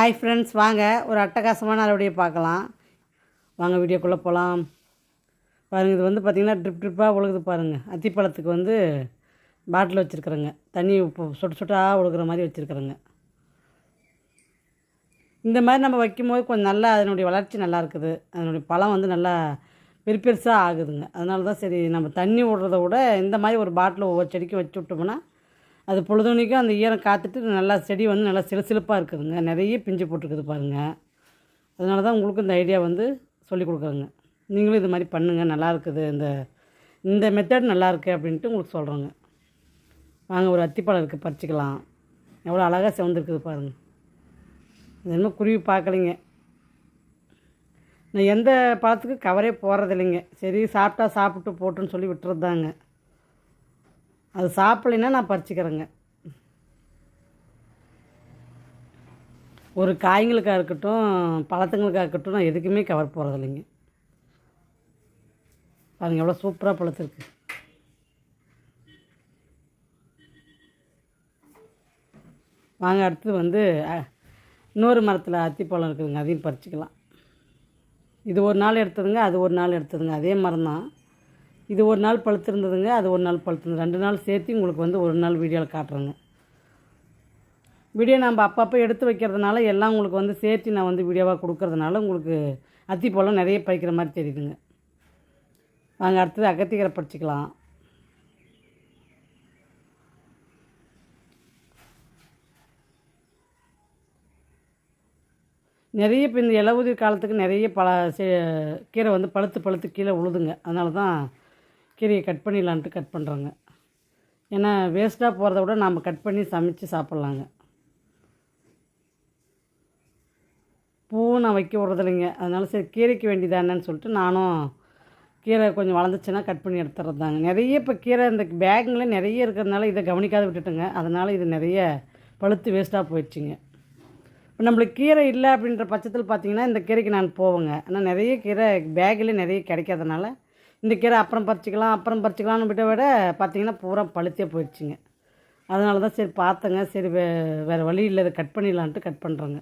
Hi friends, வாங்க ஒரு அட்டகாசமான அளவுடைய பார்க்கலாம். வாங்க வீடியோக்குள்ளே போகலாம். பாருங்கள், இது வந்து பார்த்திங்கன்னா ட்ரிப்பாக ஒழுகுது பாருங்கள். அத்திப்பழத்துக்கு வந்து பாட்டில் வச்சுருக்குறேங்க. தண்ணி சொட்டு சொட்டாக ஒழுகுற மாதிரி வச்சுருக்குறேங்க. இந்த மாதிரி நம்ம வைக்கும்போது கொஞ்சம் நல்லா அதனுடைய வளர்ச்சி நல்லா இருக்குது. அதனுடைய பழம் வந்து நல்லா பெருசாக ஆகுதுங்க. அதனால தான் சரி நம்ம தண்ணி விடுறத விட இந்த மாதிரி ஒரு பாட்டில் ஒவ்வொரு செடிக்கும் வச்சு விட்டோம்னா அது பொழுதுனிக்கும் அந்த ஈரம் காத்துட்டு நல்லா செடி வந்து நல்லா சிலுசிலுப்பாக இருக்குதுங்க. நிறைய பிஞ்சு போட்டுருக்குது பாருங்கள். அதனால தான் உங்களுக்கு இந்த ஐடியா வந்து சொல்லிக் கொடுக்குறேங்க. நீங்களும் இது மாதிரி பண்ணுங்கள், நல்லா இருக்குது. இந்த மெத்தட் நல்லா இருக்குது அப்படின்ட்டு உங்களுக்கு சொல்கிறோங்க. வாங்க, ஒரு அத்திப்பழம் இருக்குது, பறிச்சிக்கலாம். எவ்வளோ அழகாக செவந்துருக்குது பாருங்கள். இது என்ன குருவி பார்க்கலைங்க. நான் எந்த பழத்துக்கு கவரே போடுறதில்லைங்க. சரி சாப்பிட்டா சாப்பிட்டு போட்டுன்னு சொல்லி விட்டுறது தாங்க. அது சாப்பிட்லைன்னா நான் பறிச்சிக்கிறேங்க. ஒரு காய்களுக்காக இருக்கட்டும், பழத்துங்களுக்காக இருக்கட்டும், நான் எதுக்குமே கவர் போடுறதில்லைங்க. பாருங்கள் எவ்வளோ சூப்பராக பழுத்துருக்கு. வாங்க, அடுத்து வந்து இன்னொரு மரத்தில் அத்திப்பழம் இருக்குதுங்க, அதையும் பறிச்சிக்கலாம். இது ஒரு நாள் எடுத்ததுங்க, அது ஒரு நாள் எடுத்ததுங்க. அதே மரம் தான். இது ஒரு நாள் பழுத்திருந்ததுங்க, அது ஒரு நாள் பழுத்திருந்தது. 2 நாள் சேர்த்து உங்களுக்கு வந்து ஒரு நாள் வீடியோவில் காட்டுறேங்க. வீடியோ நம்ம அப்பப்போ எடுத்து வைக்கிறதுனால எல்லாம் உங்களுக்கு வந்து சேர்த்து நான் வந்து வீடியோவாக கொடுக்கறதுனால உங்களுக்கு அத்திப்பழம் நிறைய பறிக்கிற மாதிரி தெரியுதுங்க. வாங்க, அடுத்தது அகத்திக்கீரை பறிச்சிக்கலாம். நிறைய இப்போ இந்த இலவுதிர் காலத்துக்கு நிறைய கீரை வந்து பழுத்து கீழே உழுதுங்க. அதனால தான் கீரையை கட் பண்ணிடலான்ட்டு கட் பண்ணுறோங்க. ஏன்னா வேஸ்ட்டாக போகிறத விட நாம் கட் பண்ணி சமைச்சு சாப்பிட்லாங்க. பூவும் நான் வைக்க விட்றதில்லைங்க. அதனால சரி கீரைக்கு வேண்டியதானேன்னு சொல்லிட்டு நானும் கீரை கொஞ்சம் வளர்ந்துச்சுன்னா கட் பண்ணி எடுத்துறது தாங்க. நிறைய இப்போ கீரை இந்த பேக்குங்களே நிறைய இருக்கிறதுனால இதை கவனிக்காத விட்டுட்டுங்க. அதனால் இது நிறைய பழுத்து வேஸ்ட்டாக போயிடுச்சுங்க. இப்போ நம்மளுக்கு கீரை இல்லை அப்படின்ற பட்சத்தில் பார்த்திங்கன்னா இந்த கீரைக்கு நான் போவேங்க. ஆனால் நிறைய கீரை பேக்கில் நிறைய கிடைக்காதனால இந்த கீரை அப்புறம் பறிச்சிக்கலாம்னு விட பார்த்திங்கன்னா பூரா பழுத்தே போயிடுச்சுங்க. அதனால தான் சரி பார்த்தேங்க, சரி வேறு வழி இல்லை, இதை கட் பண்ணிடலான்ட்டு கட் பண்ணுறேங்க.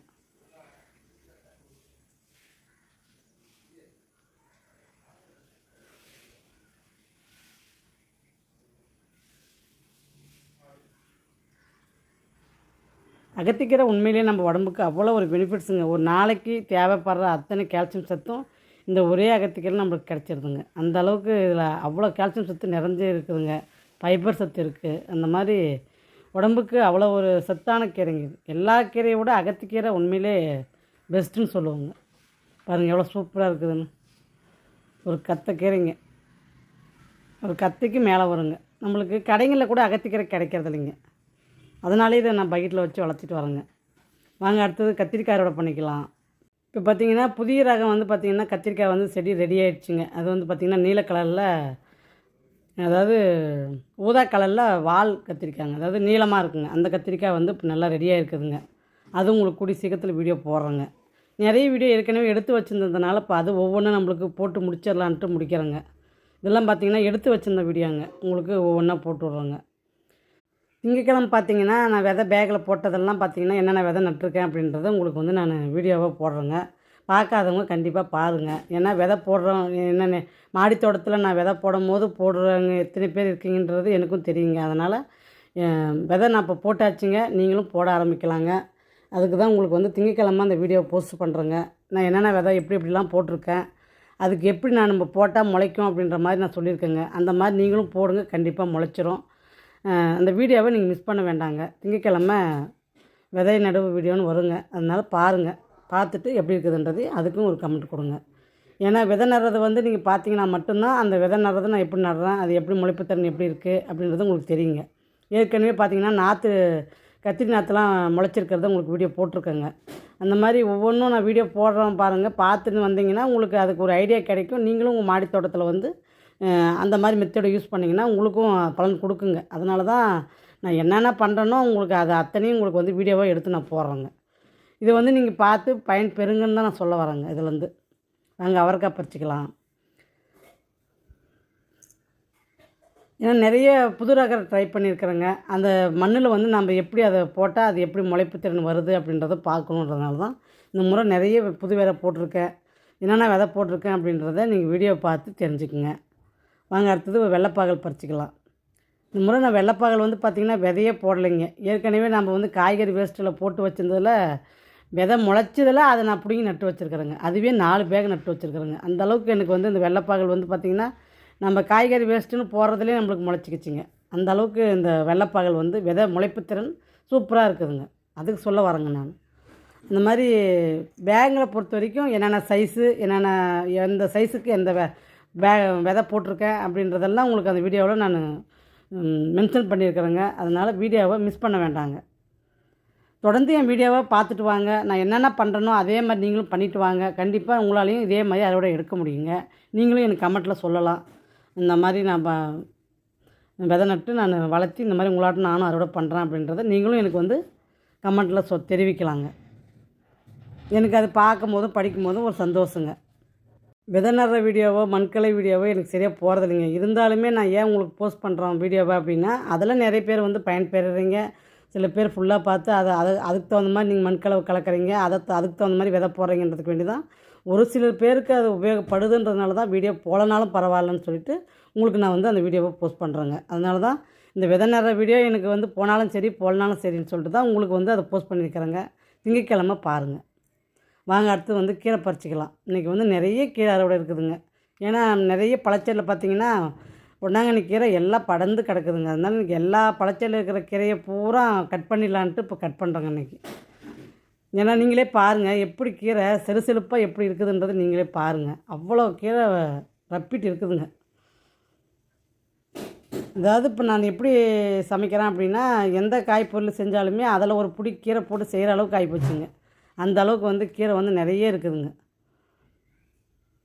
அகத்திக்கீரை உண்மையிலேயே நம்ம உடம்புக்கு அவ்வளோ ஒரு பெனிஃபிட்ஸுங்க. ஒரு நாளைக்கு தேவைப்படுற அத்தனை கால்சியம் சத்தும் இந்த ஒரே அகத்திக்கீரை நம்மளுக்கு கிடச்சிருதுங்க. அந்த அளவுக்கு இதில் அவ்வளோ கால்சியம் சத்து நிறைஞ்சே இருக்குதுங்க. ஃபைபர் சத்து இருக்குது. அந்த மாதிரி உடம்புக்கு அவ்வளோ ஒரு சத்தான கீரைங்க இது. எல்லா கீரையை விட அகத்திக்கீரை உண்மையிலே பெஸ்ட்டுன்னு சொல்லுவாங்க. பாருங்கள் எவ்வளோ சூப்பராக இருக்குதுன்னு. ஒரு கீரைங்க, ஒரு கத்திக்கு மேலே வருங்க. நம்மளுக்கு கடைகளில் கூட அகத்திக்கீரை கிடைக்கிறது இல்லைங்க. அதனாலே இதை நான் பக்கெட்டில் வச்சு வளர்த்திட்டு வரேங்க. வாங்க, அடுத்தது கத்திரிக்காய் அறுவடை பண்ணிக்கலாம். இப்போ பார்த்திங்கன்னா புதிய ரகம் வந்து பார்த்திங்கன்னா கத்திரிக்காய் வந்து செடி ரெடி ஆகிடுச்சுங்க. அது வந்து பார்த்திங்கன்னா நீல கலரில், அதாவது ஊதா கலரில் வால் கத்திரிக்காய்ங்க, அதாவது நீளமாக இருக்குங்க. அந்த கத்திரிக்காய் வந்து இப்போ நல்லா ரெடியாக இருக்குதுங்க. அதுவும் உங்களுக்கு கூடிய சீக்கிரத்தில் வீடியோ போடுறேங்க. நிறைய வீடியோ ஏற்கனவே எடுத்து வச்சுருந்ததுனால இப்போ அது ஒவ்வொன்றும் நம்மளுக்கு போட்டு முடிச்சிடலான்ட்டு முடிக்கிறேங்க. இதெல்லாம் பார்த்திங்கன்னா எடுத்து வச்சுருந்த வீடியோங்க, உங்களுக்கு ஒவ்வொன்றா போட்டு விட்றேங்க. திங்கக்கிழமை பார்த்திங்கன்னா நான் விதை பேக்கில் போட்டதெல்லாம் பார்த்திங்கன்னா என்னென்ன விதை நட்டுருக்கேன் அப்படின்றத உங்களுக்கு வந்து நான் வீடியோவாக போடுறேங்க. பார்க்காதவங்க கண்டிப்பாக பாருங்கள். ஏன்னா விதை போடுறோம் என்னென்ன மாடி தோட்டத்தில் நான் விதை போடும்போது போடுறவங்க எத்தனை பேர் இருக்கீங்கன்றது எனக்கும் தெரியுங்க. அதனால் விதை நான் இப்போ போட்டாச்சுங்க, நீங்களும் போட ஆரம்பிக்கலாங்க. அதுக்கு தான் உங்களுக்கு வந்து திங்கக்கிழமை அந்த வீடியோவை போஸ்ட் பண்ணுறேங்க. நான் என்னென்ன விதை எப்படிலாம் போட்டிருக்கேன், அதுக்கு எப்படி நான் நம்ம போட்டால் முளைக்கும் அப்படின்ற மாதிரி நான் சொல்லியிருக்கேங்க. அந்த மாதிரி நீங்களும் போடுங்க, கண்டிப்பாக முளைச்சிரும். அந்த வீடியோவை நீங்கள் மிஸ் பண்ண வேண்டாங்க. திங்கக்கிழமை விதை நடவு வீடியோன்னு வருங்க. அதனால் பாருங்கள், பார்த்துட்டு எப்படி இருக்குதுன்றது அதுக்கும் ஒரு கமெண்ட் கொடுங்க. ஏன்னா விதை நடுறது வந்து நீங்கள் பார்த்தீங்கன்னா மட்டும்தான் அந்த விதை நடுறது நான் எப்படி நடுறேன், அது எப்படி முளைப்புத்திறன் எப்படி இருக்குது அப்படின்றது உங்களுக்கு தெரியுங்க. ஏற்கனவே பார்த்தீங்கன்னா கத்திரி நாற்றுலாம் முளைச்சிருக்கிறத உங்களுக்கு வீடியோ போட்டிருக்கேங்க. அந்த மாதிரி ஒவ்வொன்றும் நான் வீடியோ போடுறோம் பாருங்கள். பார்த்துட்டு வந்தீங்கன்னா உங்களுக்கு அதுக்கு ஒரு ஐடியா கிடைக்கும். நீங்களும் உங்கள் மாடி தோட்டத்தில் வந்து அந்த மாதிரி மெத்தடை யூஸ் பண்ணிங்கன்னா உங்களுக்கும் பலன் கொடுக்குங்க. அதனால தான் நான் என்னென்ன பண்ணுறேனோ உங்களுக்கு அது அத்தனையும் உங்களுக்கு வந்து வீடியோவாக எடுத்து நான் போடுறேங்க. இதை வந்து நீங்கள் பார்த்து பயன் பெறுங்கன்னு தான் நான் சொல்ல வரேங்க. இதுலேருந்து நாங்கள் அவரைக்காய் பறிச்சிக்கலாம். ஏன்னா நிறைய புது ரகம் ட்ரை பண்ணியிருக்கிறேங்க. அந்த மண்ணில் வந்து நம்ம எப்படி அதை போட்டால் அது எப்படி முளைப்பு திறன் வருது அப்படின்றத பார்க்கணுன்றதுனால தான் இந்த முறை நிறைய புது விதை போட்டிருக்கேன். என்னென்ன விதை போட்டிருக்கேன் அப்படின்றத நீங்கள் வீடியோ பார்த்து தெரிஞ்சுக்குங்க. வாங்க அடுத்தது வெள்ளைப்பாகல் பறிச்சிக்கலாம். இந்த முறை நான் வெள்ளைப்பாகல் வந்து பார்த்திங்கன்னா விதையே போடலைங்க. ஏற்கனவே நம்ம வந்து காய்கறி வேஸ்ட்டில் போட்டு வச்சிருந்ததில் விதை முளைச்சதில் அதை நான் பிடிங்கி நட்டு வச்சுருக்கிறேங்க. அதுவே 4 பேக் நட்டு வச்சுருக்கிறேங்க. அந்தளவுக்கு எனக்கு வந்து இந்த வெள்ளைப்பாகல் வந்து பார்த்திங்கன்னா நம்ம காய்கறி வேஸ்ட்டுன்னு போடுறதுலேயே நம்மளுக்கு முளைச்சிக்கிச்சிங்க. அந்த அளவுக்கு இந்த வெள்ளைப்பாகல் வந்து விதை முளைப்புத்திறன் சூப்பராக இருக்குதுங்க. அதுக்கு சொல்ல வரேங்க நான். இந்த மாதிரி பேங்களை பொறுத்த வரைக்கும் என்னென்ன சைஸு, என்னென்ன எந்த சைஸுக்கு எந்த விதை போட்டிருக்கேன் அப்படின்றதெல்லாம் உங்களுக்கு அந்த வீடியோவில் நான் மென்ஷன் பண்ணியிருக்கிறேங்க. அதனால் வீடியோவை மிஸ் பண்ண வேண்டாங்க. தொடர்ந்து என் வீடியோவை பார்த்துட்டு வாங்க. நான் என்னென்ன பண்ணுறனோ அதே மாதிரி நீங்களும் பண்ணிவிட்டு வாங்க. கண்டிப்பாக உங்களாலையும் இதே மாதிரி அதோட எடுக்க முடியுங்க. நீங்களும் எனக்கு கமெண்ட்டில் சொல்லலாம். இந்த மாதிரி நான் விதை நட்டு நான் வளர்த்தி இந்த மாதிரி உங்களாட்டும் நானும் அதோட பண்ணுறேன் அப்படின்றத நீங்களும் எனக்கு வந்து கமெண்ட்டில் தெரிவிக்கலாங்க. எனக்கு அது பார்க்கும்போதும் படிக்கும்போதும் ஒரு சந்தோஷங்க. விதை நடுற வீடியோவோ மண்கலை வீடியோவோ எனக்கு சரியாக போகிறதில்லைங்க. இருந்தாலுமே நான் ஏன் உங்களுக்கு போஸ்ட் பண்ணுறோம் வீடியோவை அப்படின்னா அதில் நிறைய பேர் வந்து பயன்பெறுறீங்க. சில பேர் ஃபுல்லாக பார்த்து அதுக்கு தகுந்த மாதிரி நீங்கள் மண்கலவை கலக்கிறீங்க, அதுக்கு தகுந்த மாதிரி விதை போடுறீங்கன்றதுக்கு வேண்டி தான். ஒரு சில பேருக்கு அது உபயோகப்படுதுன்றதுனால தான் வீடியோ போலனாலும் பரவாயில்லன்னு சொல்லிட்டு உங்களுக்கு நான் வந்து அந்த வீடியோவை போஸ்ட் பண்ணுறேங்க. அதனால தான் இந்த விதை நடுற வீடியோ எனக்கு வந்து போனாலும் சரி போலனாலும் சரின்னு சொல்லிட்டு தான் உங்களுக்கு வந்து அதை போஸ்ட் பண்ணியிருக்கிறேங்க. திங்கட்கிழமை பாருங்கள். வாங்க அடுத்து வந்து கீரை பறிச்சிக்கலாம். இன்றைக்கி வந்து நிறைய கீரை அறுவடை இருக்குதுங்க. ஏன்னா நிறைய பழச்செடியில் பார்த்திங்கன்னா பொன்னாங்கண்ணி கீரை எல்லாம் படர்ந்து கிடக்குதுங்க. அதனால இன்றைக்கி எல்லா பழச்செடியில் இருக்கிற கீரையை பூரா கட் பண்ணிடலான்ட்டு இப்போ கட் பண்ணுறேங்க இன்றைக்கி. ஏன்னா நீங்களே பாருங்கள் எப்படி கீரை செலுப்பாக எப்படி இருக்குதுன்றது நீங்களே பாருங்கள். அவ்வளோ கீரை ரப்பிட்டு இருக்குதுங்க. அதாவது இப்போ நான் எப்படி சமைக்கிறேன் அப்படின்னா எந்த காய்பொருள் செஞ்சாலுமே அதில் ஒரு பிடி கீரை போட்டு செய்கிற அளவுக்கு ஆகிப்போச்சுங்க. அந்த அளவுக்கு வந்து கீரை வந்து நிறைய இருக்குதுங்க.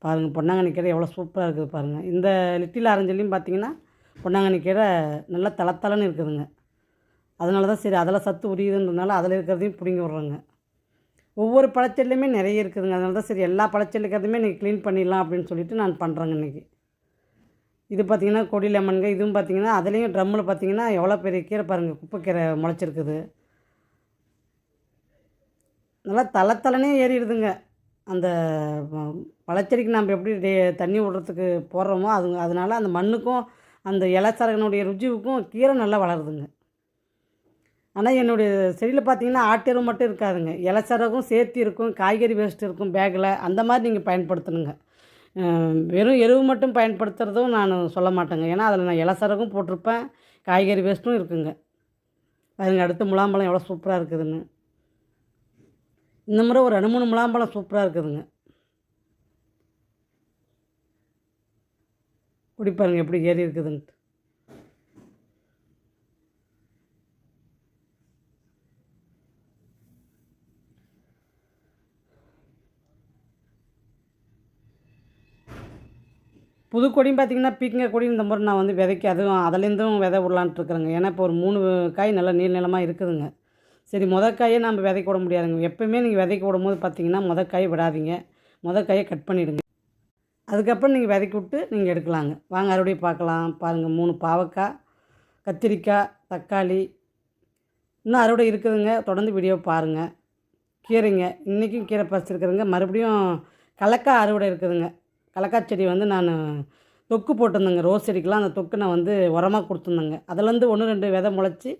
பாருங்கள் பொன்னாங்கண்ணி கீரை எவ்வளோ சூப்பராக இருக்குது பாருங்கள். இந்த லிட்டில் ஆரஞ்சுலேயும் பார்த்திங்கன்னா பொன்னாங்கண்ணி கீரை நல்லா தளத்தலன்னு இருக்குதுங்க. அதனால தான் சரி அதில் சத்து உரியுதுன்றதுனால அதில் இருக்கிறதையும் பிடிங்கி விட்றோங்க. ஒவ்வொரு பழச்செடிலையுமே நிறைய இருக்குதுங்க. அதனால தான் சரி எல்லா பழச்செடி இருக்கிறதுமே இன்றைக்கி க்ளீன் பண்ணிடலாம் அப்படின்னு சொல்லிட்டு நான் பண்ணுறேங்க இன்றைக்கி. இது பார்த்திங்கன்னா கொடி லெமனுங்க. இதுவும் பார்த்திங்கன்னா அதுலேயும் ட்ரம்மில் பார்த்திங்கன்னா எவ்வளோ பெரிய கீரை பாருங்கள், குப்பைக்கீரை முளைச்சிருக்குது. நல்லா தளத்தலனே ஏறிடுதுங்க. அந்த பழச்செடிக்கு நம்ம எப்படி தண்ணி விடுறதுக்கு போடுறோமோ அதனால் அந்த மண்ணுக்கும் அந்த இலச்சரகனுடைய ருச்சிவுக்கும் கீரை நல்லா வளருதுங்க. ஆனால் என்னுடைய செடியில் பார்த்திங்கன்னா ஆட்டெருவு மட்டும் இருக்காதுங்க, இலச்சரகும் சேர்த்து இருக்கும், காய்கறி வேஸ்ட் இருக்கும் பேக்கில். அந்த மாதிரி நீங்கள் பயன்படுத்தணுங்க. வெறும் எருவு மட்டும் பயன்படுத்துகிறதும் நான் சொல்ல மாட்டேங்க. ஏன்னா அதில் நான் இலச்சரகும் போட்டிருப்பேன், காய்கறி வேஸ்ட்டும் இருக்குங்க. அதுங்க அடுத்து முலாம்பழம் எவ்வளோ சூப்பராக இருக்குதுன்னு. இந்த முறை ஒரு 2-3 முலாம்பழம் சூப்பராக இருக்குதுங்க. குடிப்பாருங்க எப்படி ஏறி இருக்குதுன்ட்டு. புதுக்கொடியும் பார்த்திங்கன்னா பீக்கங்காய் கொடி இந்த முறை நான் வந்து விதைக்கு அதுலேருந்தும் விதை விடலான்ட்ருக்குறேங்க. ஏன்னா இப்போ ஒரு 3 காய் நல்லா நீளமாக இருக்குதுங்க. சரி காயை நம்ம விதைக்க விட முடியாதுங்க. எப்போயுமே நீங்கள் விதைக்க விடும்போது பார்த்திங்கன்னா காயை விடாதீங்க, காயை கட் பண்ணிவிடுங்க. அதுக்கப்புறம் நீங்கள் விதைக்கி விட்டு நீங்கள் எடுக்கலாங்க. வாங்க அறுவடை பார்க்கலாம். பாருங்கள் 3 பாவக்காய், கத்திரிக்காய், தக்காளி இன்னும் அறுவடை இருக்குதுங்க. தொடர்ந்து வீடியோ பாருங்கள். கீரைங்க இன்றைக்கும் கீரை பறிச்சிருக்குறேங்க. மறுபடியும் கலக்காய் அறுவடை இருக்குதுங்க. கலக்காய் செடி வந்து நான் தொக்கு போட்டிருந்தேங்க. ரோஸ் செடிக்கெலாம் அந்த தொக்கு நான் வந்து உரமாக கொடுத்துருந்தேங்க. அதுலேருந்து 1-2 விதை முளைச்சி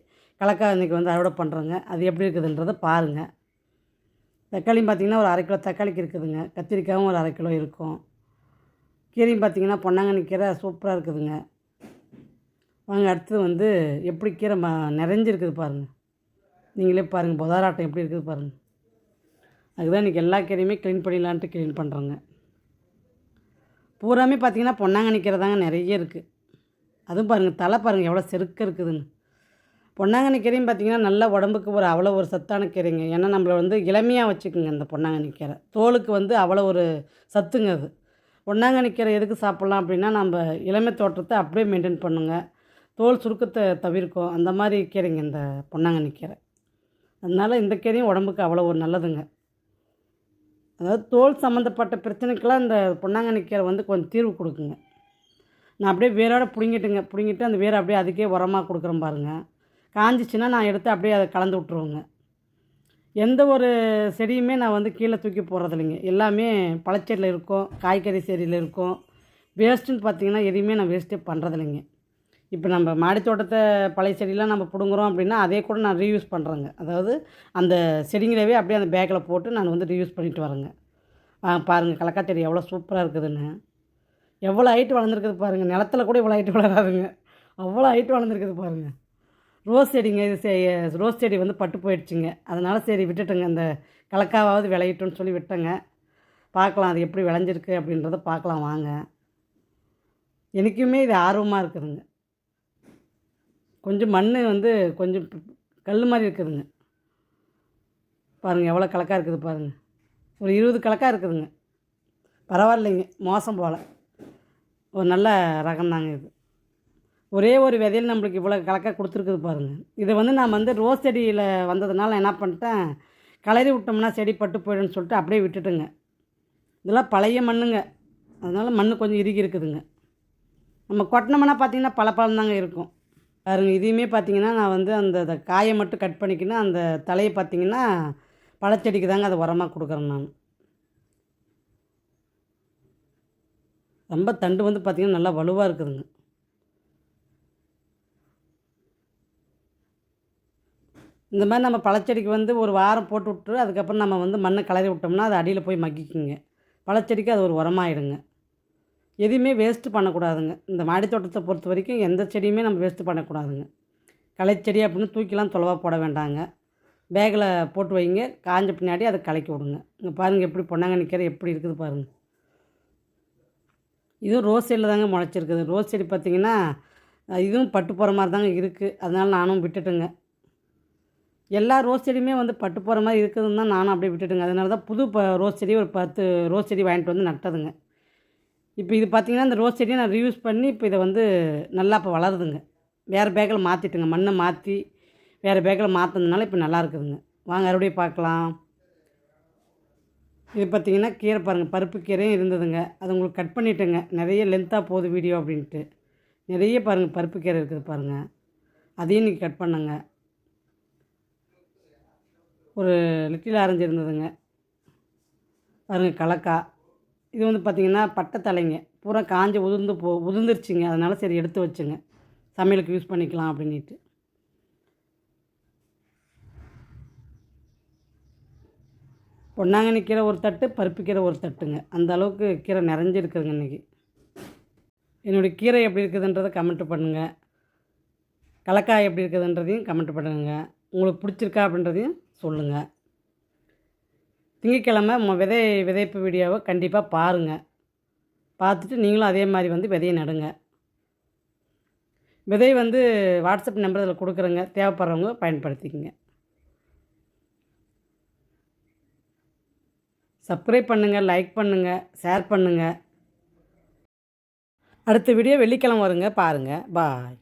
கலக்காய் இன்றைக்கி வந்து அறுவடை பண்ணுறேங்க. அது எப்படி இருக்குதுன்றதை பாருங்கள். தக்காளியும் பார்த்திங்கன்னா ஒரு 1/2 கிலோ தக்காளிக்கு இருக்குதுங்க. கத்திரிக்காயும் ஒரு 1/2 கிலோ இருக்கும். கீரையும் பார்த்திங்கன்னா பொன்னாங்கண்ணி கீரை சூப்பராக இருக்குதுங்க. வாங்க அடுத்தது வந்து எப்படி கீரை நிறைஞ்சிருக்குது பாருங்கள். நீங்களே பாருங்கள் புதாராட்டம் எப்படி இருக்குது பாருங்கள். அதுதான் இன்றைக்கி எல்லா கீரையுமே க்ளீன் பண்ணிடலான்ட்டு க்ளீன் பண்ணுறோங்க. பூராமே பார்த்திங்கன்னா பொன்னாங்கண்ணி கீரை தாங்க நிறைய இருக்குது. அதுவும் பாருங்கள் தலை பாருங்கள் எவ்வளோ செருக்க இருக்குதுன்னு. பொன்னாங்கண்ணி கீரையும் பார்த்திங்கன்னா நல்லா உடம்புக்கு அவ்வளோ ஒரு சத்தான கீரைங்க. ஏன்னா நம்மளை வந்து இளமையாக வச்சுக்குங்க இந்த பொன்னாங்கண்ணி கீரை. தோலுக்கு வந்து அவ்வளோ ஒரு சத்துங்க அது. பொன்னாங்கண்ணி கீரை எதுக்கு சாப்பிட்லாம் அப்படின்னா நம்ம இளமை தோற்றத்தை அப்படியே மெயின்டைன் பண்ணுங்க, தோல் சுருக்கத்தை தவிர்க்கும். அந்த மாதிரி கீரைங்க இந்த பொன்னாங்கண்ணி கீரை. அதனால் இந்த கீரையும் உடம்புக்கு அவ்வளோ ஒரு நல்லதுங்க. அதாவது தோல் சம்மந்தப்பட்ட பிரச்சனைக்கெல்லாம் இந்த பொன்னாங்கண்ணி கீரை வந்து கொஞ்சம் தீர்வு கொடுக்குங்க. நான் அப்படியே வேரோட பிடுங்கிட்டு அந்த வேரை அப்படியே அதுக்கே உரமாக கொடுக்குறேன் பாருங்கள். காஞ்சிச்சின்னா நான் எடுத்து அப்படியே அதை கலந்து விட்ருவேங்க. எந்த ஒரு செடியுமே நான் வந்து கீழே தூக்கி போடுறதில்லைங்க. எல்லாமே பழச்செடியில் இருக்கும், காய்கறி செடியில் இருக்கும். வேஸ்ட்டுன்னு பார்த்திங்கன்னா எதையுமே நான் வேஸ்ட்டே பண்ணுறதில்லைங்க. இப்போ நம்ம மாடி தோட்டத்தை பழைய செடியெலாம் நம்ம பிடுங்குறோம் அப்படின்னா அதே கூட நான் ரீயூஸ் பண்ணுறேங்க. அதாவது அந்த செடிங்களவே அப்படியே அந்த பேக்கில் போட்டு நான் வந்து ரீயூஸ் பண்ணிட்டு வரேங்க. பாருங்கள் கலக்காய் செடி எவ்வளோ சூப்பராக இருக்குதுன்னு. எவ்வளோ ஹைட்டு வளர்ந்துருக்குது பாருங்கள். நிலத்துல கூட இவ்வளோ ஹைட்டு வளராதுங்க, அவ்வளோ ஹைட்டு வளர்ந்துருக்குது பாருங்கள். ரோஸ் செடிங்க. இது ரோஸ் செடி வந்து பட்டு போயிடுச்சுங்க. அதனால் சரி விட்டுட்டேங்க. அந்த கலக்காவாவது விளையிட்டோன்னு சொல்லி விட்டேங்க. பார்க்கலாம் அது எப்படி விளைஞ்சிருக்கு அப்படின்றத பார்க்கலாம் வாங்க. எனக்குமே இது ஆர்வமாக இருக்குதுங்க. கொஞ்சம் மண் வந்து கொஞ்சம் கல் மாதிரி இருக்குதுங்க. பாருங்கள் எவ்வளோ கலக்காக இருக்குது பாருங்கள். ஒரு 20 கலக்காக இருக்குதுங்க. பரவாயில்லைங்க, மோசம் போல். ஒரு நல்ல ரகம்தாங்க இது. ஒரே ஒரு விதையில் நம்மளுக்கு இவ்வளோ கலக்காக கொடுத்துருக்குது பாருங்கள். இதை வந்து நான் வந்து ரோஸ் செடியில் வந்ததுனால என்ன பண்ணிட்டேன், கிளறி விட்டோம்னா செடி பட்டு போயிடும்னு சொல்லிட்டு அப்படியே விட்டுட்டுங்க. இதெல்லாம் பழைய மண்ணுங்க, அதனால் மண் கொஞ்சம் இறுகி இருக்குதுங்க. நம்ம கொட்டினோம்னா பார்த்திங்கன்னா பழப்பழம் தாங்க இருக்கும் பாருங்கள். இதையுமே பார்த்திங்கன்னா நான் வந்து அந்த காயை மட்டும் கட் பண்ணிக்கின்னு அந்த தலையை பார்த்திங்கன்னா பழச்செடிக்கு தாங்க அதை உரமாக கொடுக்குறேன் நான். ரொம்ப தண்டு வந்து பார்த்திங்கன்னா நல்லா வலுவாக இருக்குதுங்க. இந்த மாதிரி நம்ம பழச்செடிக்கு வந்து ஒரு வாரம் போட்டு விட்டு அதுக்கப்புறம் நம்ம வந்து மண்ணை கிளறி விட்டோம்னா அது அடியில் போய் மக்கிக்குங்க. பழச்செடிக்கு அது ஒரு உரமாயிடுங்க. எதையுமே வேஸ்ட்டு பண்ணக்கூடாதுங்க. இந்த மாடி தோட்டத்தை பொறுத்த வரைக்கும் எந்த செடியுமே நம்ம வேஸ்ட்டு பண்ணக்கூடாதுங்க. களைச்செடி அப்படின்னு தூக்கிலாம் தொலைவாக போட வேண்டாங்க. பேக்கில் போட்டு வைங்க, காஞ்ச பின்னாடி அதை கலக்கி விடுங்க. இங்கே பாருங்கள் எப்படி பொன்னாங்கண்ணி கீரை எப்படி இருக்குது பாருங்கள். இதுவும் ரோஸ் செடியில் தாங்க முளைச்சிருக்குது. ரோஸ் செடி பார்த்திங்கன்னா இதுவும் பட்டு போகிற மாதிரி தாங்க இருக்குது. அதனால் நானும் விட்டுட்டுங்க. எல்லா ரோஸ் செடியுமே வந்து பட்டு போகிற மாதிரி இருக்குதுன்னு தான் நானும் அப்படியே விட்டுட்டுங்க. அதனால தான் புது ரோஸ் செடி ஒரு 10 ரோஸ் செடி வாங்கிட்டு வந்து நட்டதுங்க. இப்போ இது பார்த்திங்கன்னா இந்த ரோஸ் செடியை நான் ரீயூஸ் பண்ணி இப்போ இதை வந்து நல்லா இப்போ வளருதுங்க. வேறு பேக்கில் மாற்றிட்டுங்க, மண்ணை மாற்றி வேறு பேக்கில் மாற்றினதுனால இப்போ நல்லா இருக்குதுங்க. வாங்க மறுபடியும் பார்க்கலாம். இது பார்த்திங்கன்னா கீரை பாருங்கள், பருப்பு கீரையும் இருந்ததுங்க. அது உங்களுக்கு கட் பண்ணிட்டேங்க. நிறைய லென்த்தாக போகுது வீடியோ அப்படின்ட்டு. நிறைய பாருங்கள் பருப்பு கீரை இருக்குது பாருங்கள். அதையும் இன்றைக்கி கட் பண்ணுங்க. ஒரு லிட்டில் ஆரஞ்சு இருந்ததுங்க பாருங்கள். கலக்காய் இது வந்து பார்த்திங்கன்னா பட்டை தலைங்க பூரா காஞ்சி உதிர்ந்துருச்சுங்க. அதனால் சரி எடுத்து வச்சுங்க, சமையலுக்கு யூஸ் பண்ணிக்கலாம் அப்படின்ட்டு. பொன்னாங்கண்ணி கீரை ஒரு தட்டு, பருப்பு கீரை ஒரு தட்டுங்க. அந்த அளவுக்கு கீரை நிறைஞ்சிருக்குதுங்க இன்றைக்கி. என்னுடைய கீரை எப்படி இருக்குதுன்றதை கமெண்ட் பண்ணுங்கள். கலக்காய் எப்படி இருக்குதுன்றதையும் கமெண்ட் பண்ணுங்கள். உங்களுக்கு பிடிச்சிருக்கா அப்படின்றதையும் சொல்லுங்கள். திங்கட்கிழமை விதைப்பு வீடியோவை கண்டிப்பாக பாருங்கள். பார்த்துட்டு நீங்களும் அதே மாதிரி வந்து விதையை நடுங்க. விதை வந்து வாட்ஸ்அப் நம்பர் இதில் கொடுக்குறேங்க, தேவைப்படுறவங்க பயன்படுத்திக்கங்க. சப்ஸ்கிரைப் பண்ணுங்கள், லைக் பண்ணுங்கள், ஷேர் பண்ணுங்கள். அடுத்த வீடியோ வெள்ளிக்கிழமை வருங்க, பாருங்கள். பாய்.